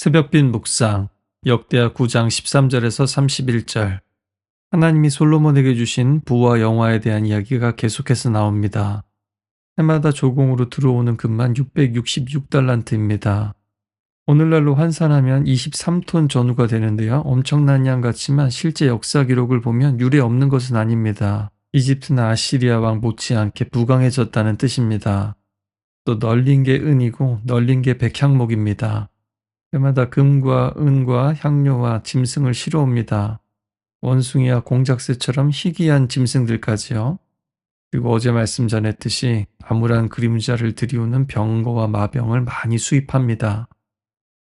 새벽빛 묵상 역대하 9장 13절에서 31절. 하나님이 솔로몬에게 주신 부와 영화에 대한 이야기가 계속해서 나옵니다. 해마다 조공으로 들어오는 금만 666달란트입니다. 오늘날로 환산하면 23톤 전후가 되는데요. 엄청난 양 같지만 실제 역사 기록을 보면 유례 없는 것은 아닙니다. 이집트나 아시리아 왕 못지않게 부강해졌다는 뜻입니다. 또 널린 게 은이고 널린 게 백향목입니다. 해마다 금과 은과 향료와 짐승을 실어옵니다. 원숭이와 공작새처럼 희귀한 짐승들까지요. 그리고 어제 말씀 전했듯이 암울한 그림자를 들이우는 병거와 마병을 많이 수입합니다.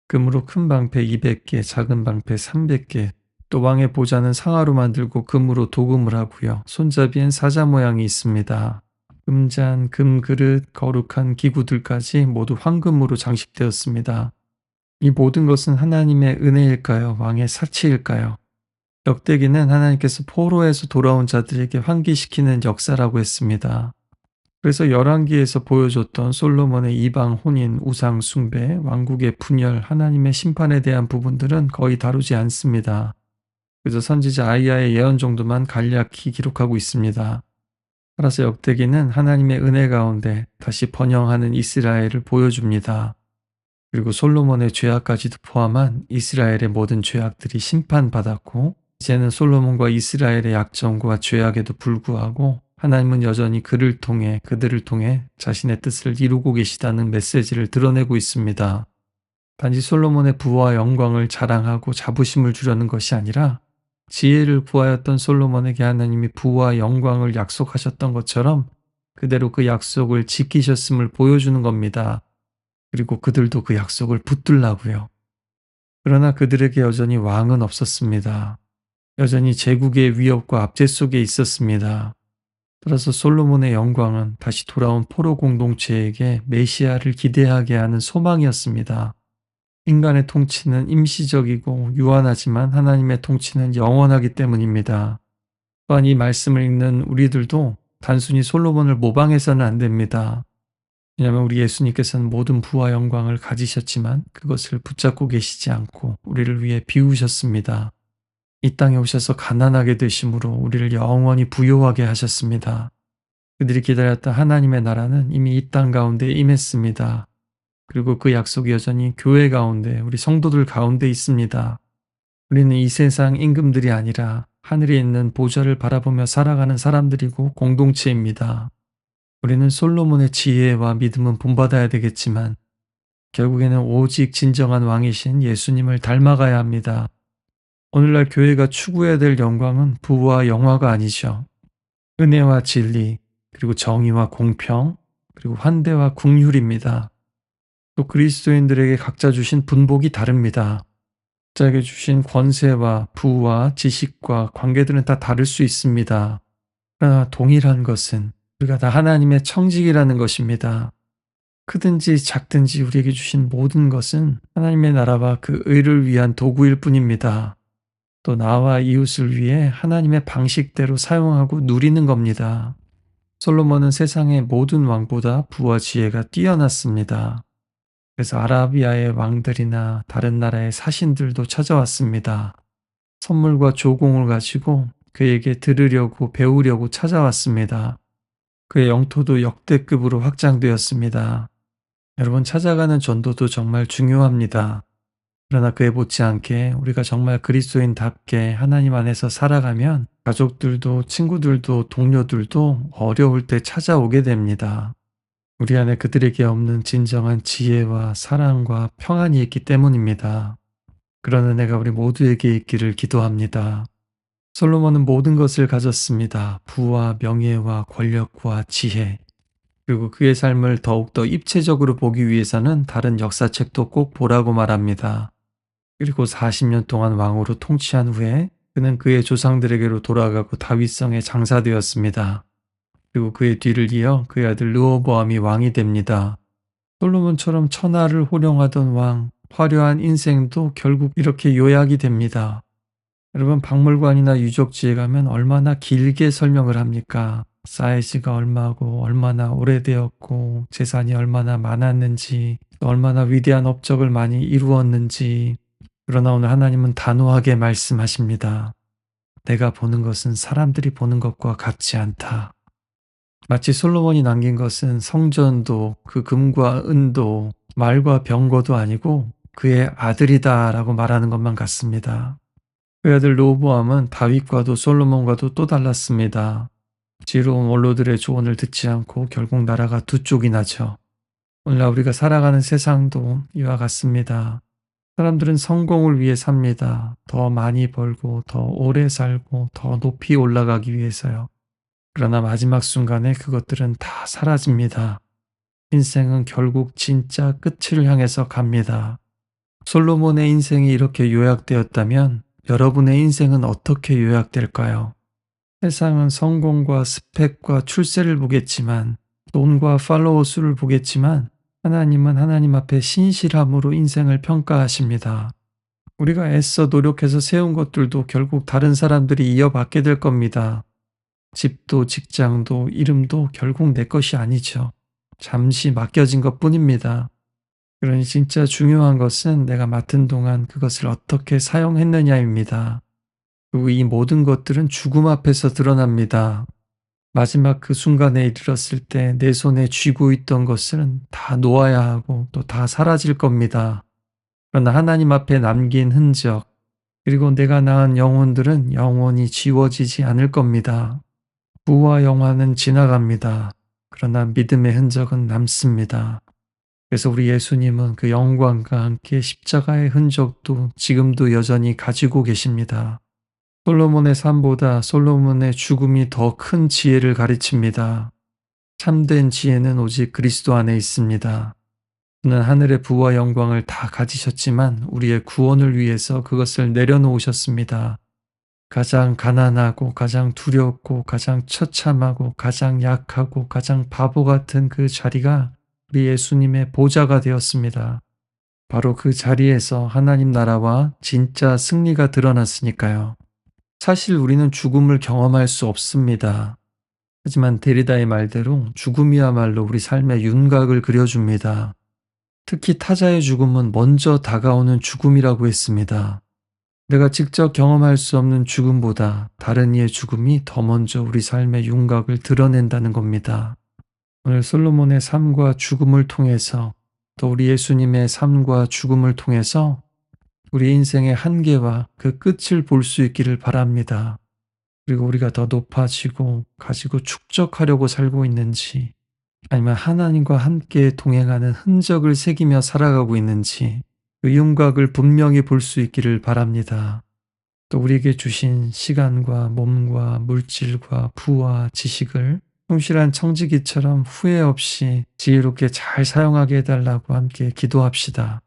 금으로 큰 방패 200개, 작은 방패 300개, 또 왕의 보좌는 상아로 만들고 금으로 도금을 하고요. 손잡이엔 사자 모양이 있습니다. 금잔, 금그릇, 거룩한 기구들까지 모두 황금으로 장식되었습니다. 이 모든 것은 하나님의 은혜일까요? 왕의 사치일까요? 역대기는 하나님께서 포로에서 돌아온 자들에게 환기시키는 역사라고 했습니다. 그래서 열왕기에서 보여줬던 솔로몬의 이방 혼인, 우상 숭배, 왕국의 분열, 하나님의 심판에 대한 부분들은 거의 다루지 않습니다. 그래서 선지자 아이야의 예언 정도만 간략히 기록하고 있습니다. 따라서 역대기는 하나님의 은혜 가운데 다시 번영하는 이스라엘을 보여줍니다. 그리고 솔로몬의 죄악까지도 포함한 이스라엘의 모든 죄악들이 심판받았고, 이제는 솔로몬과 이스라엘의 약점과 죄악에도 불구하고 하나님은 여전히 그들을 통해 자신의 뜻을 이루고 계시다는 메시지를 드러내고 있습니다. 단지 솔로몬의 부와 영광을 자랑하고 자부심을 주려는 것이 아니라 지혜를 구하였던 솔로몬에게 하나님이 부와 영광을 약속하셨던 것처럼 그대로 그 약속을 지키셨음을 보여주는 겁니다. 그리고 그들도 그 약속을 붙들라고요. 그러나 그들에게 여전히 왕은 없었습니다. 여전히 제국의 위협과 압제 속에 있었습니다. 따라서 솔로몬의 영광은 다시 돌아온 포로 공동체에게 메시아를 기대하게 하는 소망이었습니다. 인간의 통치는 임시적이고 유한하지만 하나님의 통치는 영원하기 때문입니다. 또한 이 말씀을 읽는 우리들도 단순히 솔로몬을 모방해서는 안 됩니다. 왜냐하면 우리 예수님께서는 모든 부와 영광을 가지셨지만 그것을 붙잡고 계시지 않고 우리를 위해 비우셨습니다. 이 땅에 오셔서 가난하게 되심으로 우리를 영원히 부요하게 하셨습니다. 그들이 기다렸던 하나님의 나라는 이미 이 땅 가운데 임했습니다. 그리고 그 약속이 여전히 교회 가운데 우리 성도들 가운데 있습니다. 우리는 이 세상 임금들이 아니라 하늘에 있는 보좌를 바라보며 살아가는 사람들이고 공동체입니다. 우리는 솔로몬의 지혜와 믿음은 본받아야 되겠지만 결국에는 오직 진정한 왕이신 예수님을 닮아가야 합니다. 오늘날 교회가 추구해야 될 영광은 부와 영화가 아니죠. 은혜와 진리, 그리고 정의와 공평, 그리고 환대와 긍휼입니다. 또 그리스도인들에게 각자 주신 분복이 다릅니다. 각자에게 주신 권세와 부와 지식과 관계들은 다 다를 수 있습니다. 그러나 동일한 것은 우리가 다 하나님의 청직이라는 것입니다. 크든지 작든지 우리에게 주신 모든 것은 하나님의 나라와 그 의를 위한 도구일 뿐입니다. 또 나와 이웃을 위해 하나님의 방식대로 사용하고 누리는 겁니다. 솔로몬은 세상의 모든 왕보다 부와 지혜가 뛰어났습니다. 그래서 아라비아의 왕들이나 다른 나라의 사신들도 찾아왔습니다. 선물과 조공을 가지고 그에게 들으려고 배우려고 찾아왔습니다. 그의 영토도 역대급으로 확장되었습니다. 여러분, 찾아가는 전도도 정말 중요합니다. 그러나 그에 못지않게 우리가 정말 그리스도인답게 하나님 안에서 살아가면 가족들도 친구들도 동료들도 어려울 때 찾아오게 됩니다. 우리 안에 그들에게 없는 진정한 지혜와 사랑과 평안이 있기 때문입니다. 그런 은혜가 우리 모두에게 있기를 기도합니다. 솔로몬은 모든 것을 가졌습니다. 부와 명예와 권력과 지혜. 그리고 그의 삶을 더욱더 입체적으로 보기 위해서는 다른 역사책도 꼭 보라고 말합니다. 그리고 40년 동안 왕으로 통치한 후에 그는 그의 조상들에게로 돌아가고 다윗성에 장사되었습니다. 그리고 그의 뒤를 이어 그의 아들 르호보암이 왕이 됩니다. 솔로몬처럼 천하를 호령하던 왕, 화려한 인생도 결국 이렇게 요약이 됩니다. 여러분, 박물관이나 유적지에 가면 얼마나 길게 설명을 합니까? 사이즈가 얼마고 얼마나 오래되었고 재산이 얼마나 많았는지 또 얼마나 위대한 업적을 많이 이루었는지. 그러나 오늘 하나님은 단호하게 말씀하십니다. 내가 보는 것은 사람들이 보는 것과 같지 않다. 마치 솔로몬이 남긴 것은 성전도 그 금과 은도 말과 병거도 아니고 그의 아들이다라고 말하는 것만 같습니다. 그 아들 로보암은 다윗과도 솔로몬과도 또 달랐습니다. 지혜로운 원로들의 조언을 듣지 않고 결국 나라가 두 쪽이 나죠. 오늘날 우리가 살아가는 세상도 이와 같습니다. 사람들은 성공을 위해 삽니다. 더 많이 벌고 더 오래 살고 더 높이 올라가기 위해서요. 그러나 마지막 순간에 그것들은 다 사라집니다. 인생은 결국 진짜 끝을 향해서 갑니다. 솔로몬의 인생이 이렇게 요약되었다면 여러분의 인생은 어떻게 요약될까요? 세상은 성공과 스펙과 출세를 보겠지만, 돈과 팔로워 수를 보겠지만, 하나님은 하나님 앞에 신실함으로 인생을 평가하십니다. 우리가 애써 노력해서 세운 것들도 결국 다른 사람들이 이어받게 될 겁니다. 집도 직장도 이름도 결국 내 것이 아니죠. 잠시 맡겨진 것뿐입니다. 그러니 진짜 중요한 것은 내가 맡은 동안 그것을 어떻게 사용했느냐입니다. 그리고 이 모든 것들은 죽음 앞에서 드러납니다. 마지막 그 순간에 이르렀을 때 내 손에 쥐고 있던 것은 다 놓아야 하고 또 다 사라질 겁니다. 그러나 하나님 앞에 남긴 흔적, 그리고 내가 낳은 영혼들은 영원히 지워지지 않을 겁니다. 부와 영화는 지나갑니다. 그러나 믿음의 흔적은 남습니다. 그래서 우리 예수님은 그 영광과 함께 십자가의 흔적도 지금도 여전히 가지고 계십니다. 솔로몬의 삶보다 솔로몬의 죽음이 더 큰 지혜를 가르칩니다. 참된 지혜는 오직 그리스도 안에 있습니다. 그는 하늘의 부와 영광을 다 가지셨지만 우리의 구원을 위해서 그것을 내려놓으셨습니다. 가장 가난하고 가장 두렵고 가장 처참하고 가장 약하고 가장 바보 같은 그 자리가 우리 예수님의 보좌가 되었습니다. 바로 그 자리에서 하나님 나라와 진짜 승리가 드러났으니까요. 사실 우리는 죽음을 경험할 수 없습니다. 하지만 데리다의 말대로 죽음이야말로 우리 삶의 윤곽을 그려줍니다. 특히 타자의 죽음은 먼저 다가오는 죽음이라고 했습니다. 내가 직접 경험할 수 없는 죽음보다 다른 이의 죽음이 더 먼저 우리 삶의 윤곽을 드러낸다는 겁니다. 오늘 솔로몬의 삶과 죽음을 통해서 또 우리 예수님의 삶과 죽음을 통해서 우리 인생의 한계와 그 끝을 볼 수 있기를 바랍니다. 그리고 우리가 더 높아지고 가지고 축적하려고 살고 있는지, 아니면 하나님과 함께 동행하는 흔적을 새기며 살아가고 있는지 그 윤곽을 분명히 볼 수 있기를 바랍니다. 또 우리에게 주신 시간과 몸과 물질과 부와 지식을 성실한 청지기처럼 후회 없이 지혜롭게 잘 사용하게 해달라고 함께 기도합시다.